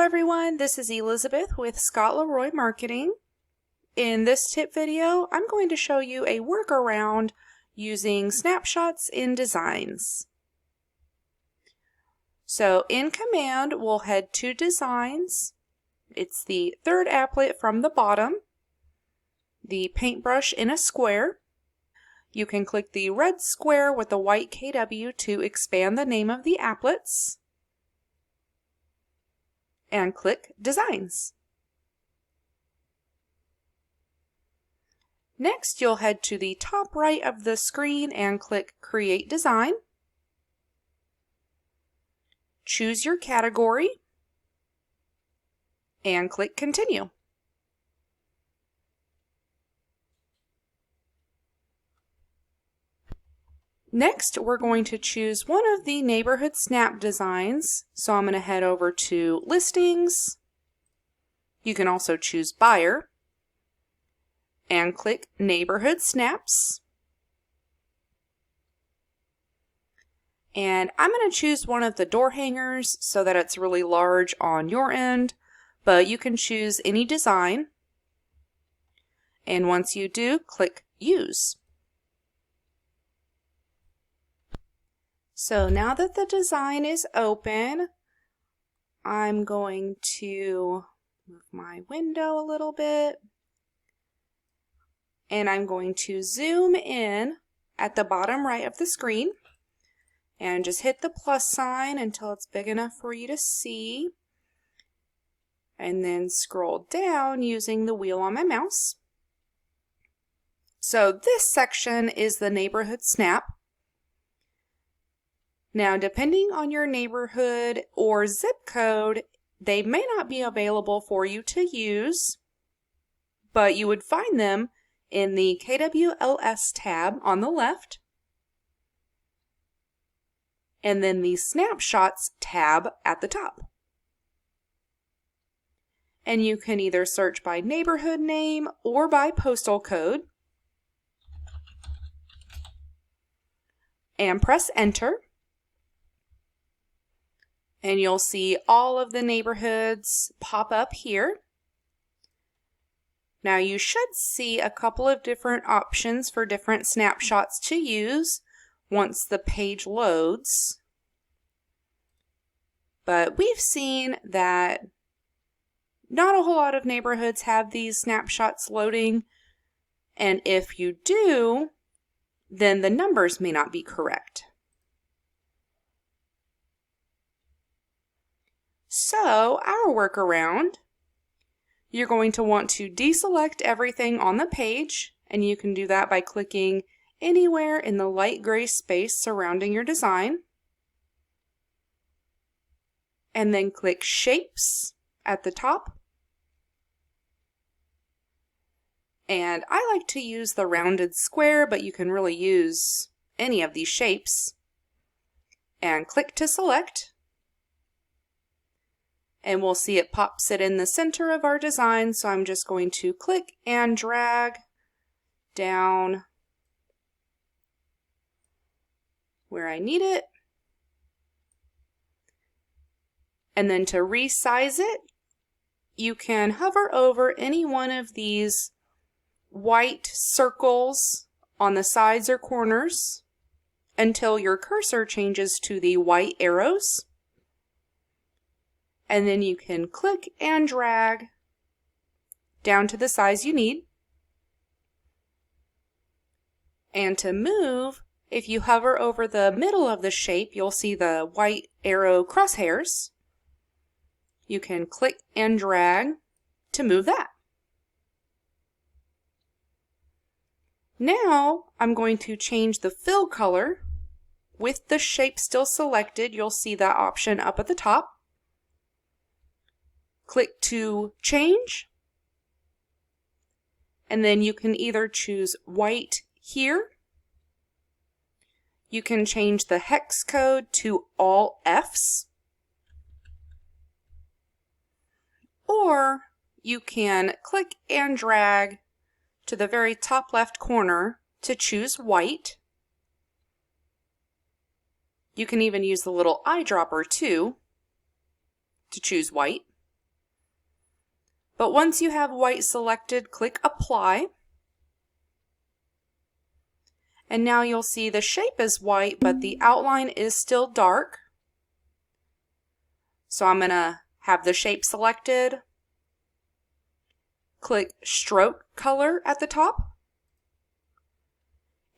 everyone, this is Elizabeth with Scott Leroy Marketing. In this tip video, I'm going to show you a workaround using snapshots in designs. So in Command, we'll head to Designs. It's the third applet from the bottom, the paintbrush in a square. You can click the red square with the white KW to expand the name of the applets, and click Designs. Next, you'll head to the top right of the screen and click Create Design. Choose your category and click Continue. Next, we're going to choose one of the neighborhood snap designs. So I'm going to head over to Listings. You can also choose Buyer and click Neighborhood Snaps. And I'm going to choose one of the door hangers so that it's really large on your end, but you can choose any design. And once you do, click Use. So now that the design is open, I'm going to move my window a little bit, and I'm going to zoom in at the bottom right of the screen and just hit the plus sign until it's big enough for you to see, and then scroll down using the wheel on my mouse. So this section is the neighborhood snap. Now, depending on your neighborhood or zip code, they may not be available for you to use, but you would find them in the KWLS tab on the left, and then the Snapshots tab at the top. And you can either search by neighborhood name or by postal code, and press Enter. And you'll see all of the neighborhoods pop up here. Now you should see a couple of different options for different snapshots to use once the page loads. But we've seen that not a whole lot of neighborhoods have these snapshots loading, and if you do, then the numbers may not be correct. So, our workaround, you're going to want to deselect everything on the page, and you can do that by clicking anywhere in the light gray space surrounding your design. And then click Shapes at the top. And I like to use the rounded square, but you can really use any of these shapes. And click to select. And we'll see it pops it in the center of our design, so I'm just going to click and drag down where I need it. And then to resize it, you can hover over any one of these white circles on the sides or corners until your cursor changes to the white arrows. And then you can click and drag down to the size you need. And to move, if you hover over the middle of the shape, you'll see the white arrow crosshairs. You can click and drag to move that. Now I'm going to change the fill color. With the shape still selected, you'll see that option up at the top. Click to change, and then you can either choose white here. You can change the hex code to all Fs, or you can click and drag to the very top left corner to choose white. You can even use the little eyedropper too to choose white. But once you have white selected, click Apply. And now you'll see the shape is white, but the outline is still dark. So I'm going to have the shape selected. Click Stroke Color at the top.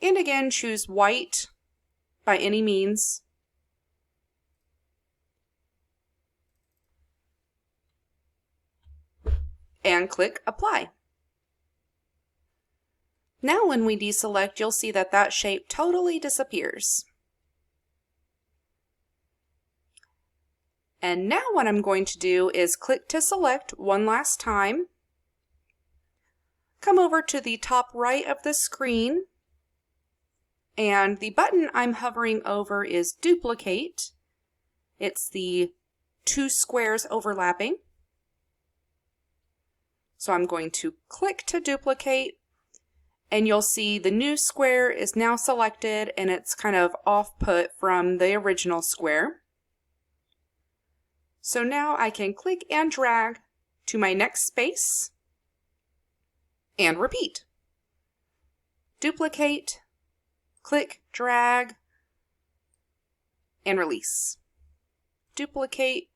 And again, choose white by any means. And click Apply. Now when we deselect, you'll see that that shape totally disappears. And now what I'm going to do is click to select one last time. Come over to the top right of the screen, and the button I'm hovering over is Duplicate. It's the two squares overlapping. So I'm going to click to duplicate, and you'll see the new square is now selected and it's kind of off-put from the original square. So now I can click and drag to my next space and repeat. Duplicate, click, drag, and release. Duplicate,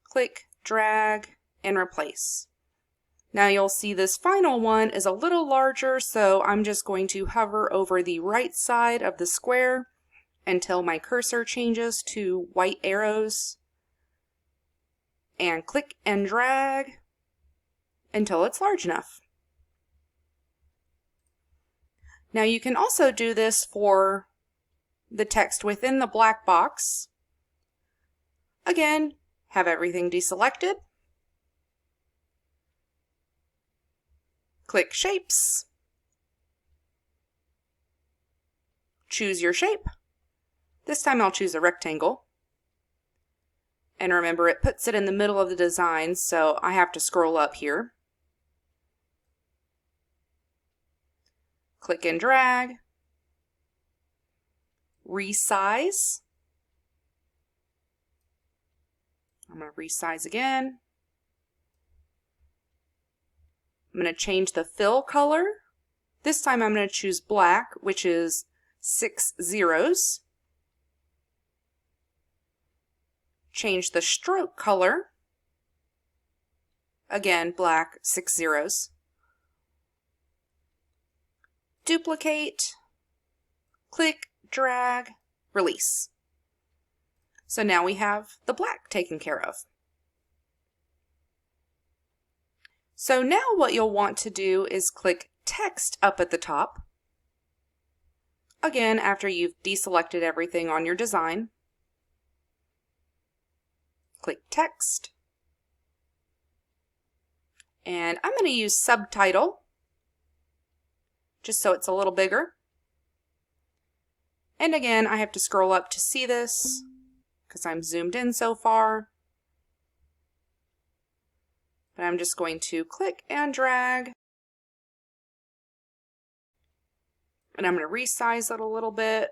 click, drag, and replace. Now you'll see this final one is a little larger, so I'm just going to hover over the right side of the square until my cursor changes to white arrows, and click and drag until it's large enough. Now you can also do this for the text within the black box. Again, have everything deselected. Click Shapes. Choose your shape. This time I'll choose a rectangle. And remember, it puts it in the middle of the design, so I have to scroll up here. Click and drag. Resize. I'm going to resize again. I'm going to change the fill color. This time I'm going to choose black, which is 6 zeros. Change the stroke color. Again, black, 6 zeros. Duplicate, click, drag, release. So now we have the black taken care of. So now what you'll want to do is click Text up at the top. Again, after you've deselected everything on your design. Click Text. And I'm going to use Subtitle, just so it's a little bigger. And again, I have to scroll up to see this, because I'm zoomed in so far. But I'm just going to click and drag. And I'm going to resize it a little bit.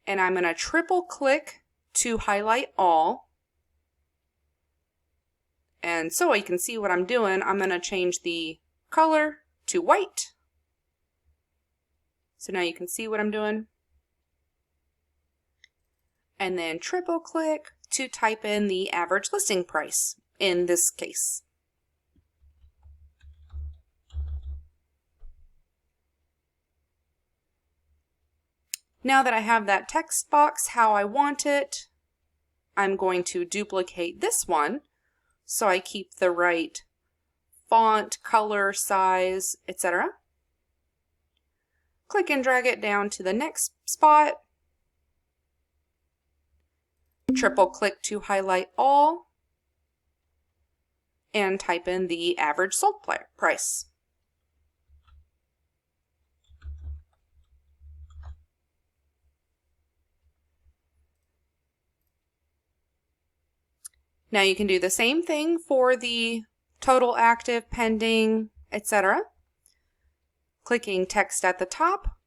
And I'm going to triple click to highlight all. And so you can see what I'm doing, I'm going to change the color to white. So now you can see what I'm doing. And then triple click to type in the average listing price in this case. Now that I have that text box how I want it, I'm going to duplicate this one so I keep the right font, color, size, etc. Click and drag it down to the next spot. Triple click to highlight all and type in the average sold price. Now you can do the same thing for the total active, pending, etc. Clicking text at the top.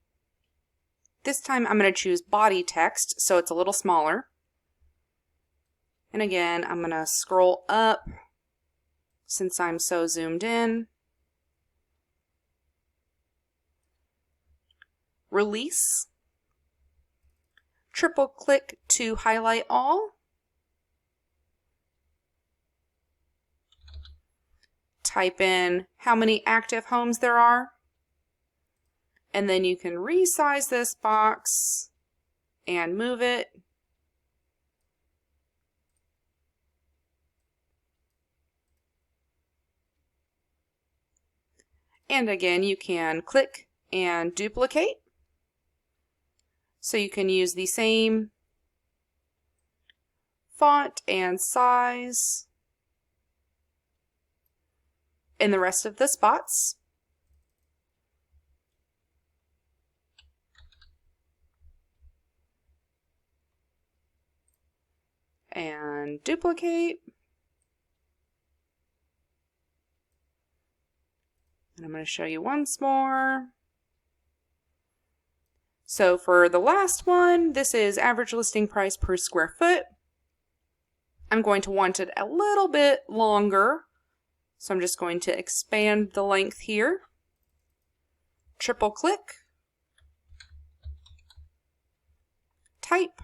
This time I'm going to choose body text so it's a little smaller. And again, I'm going to scroll up since I'm so zoomed in. Release. Triple click to highlight all. Type in how many active homes there are. And then you can resize this box and move it. And again, you can click and duplicate. So you can use the same font and size in the rest of the spots. And duplicate. And I'm going to show you once more. So for the last one, this is average listing price per square foot. I'm going to want it a little bit longer. So I'm just going to expand the length here. Triple click. Type.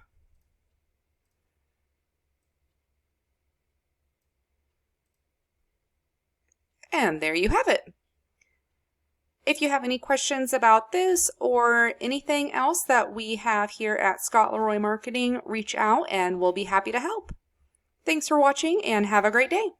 And there you have it. If you have any questions about this or anything else that we have here at Scott Leroy Marketing, reach out and we'll be happy to help. Thanks for watching and have a great day.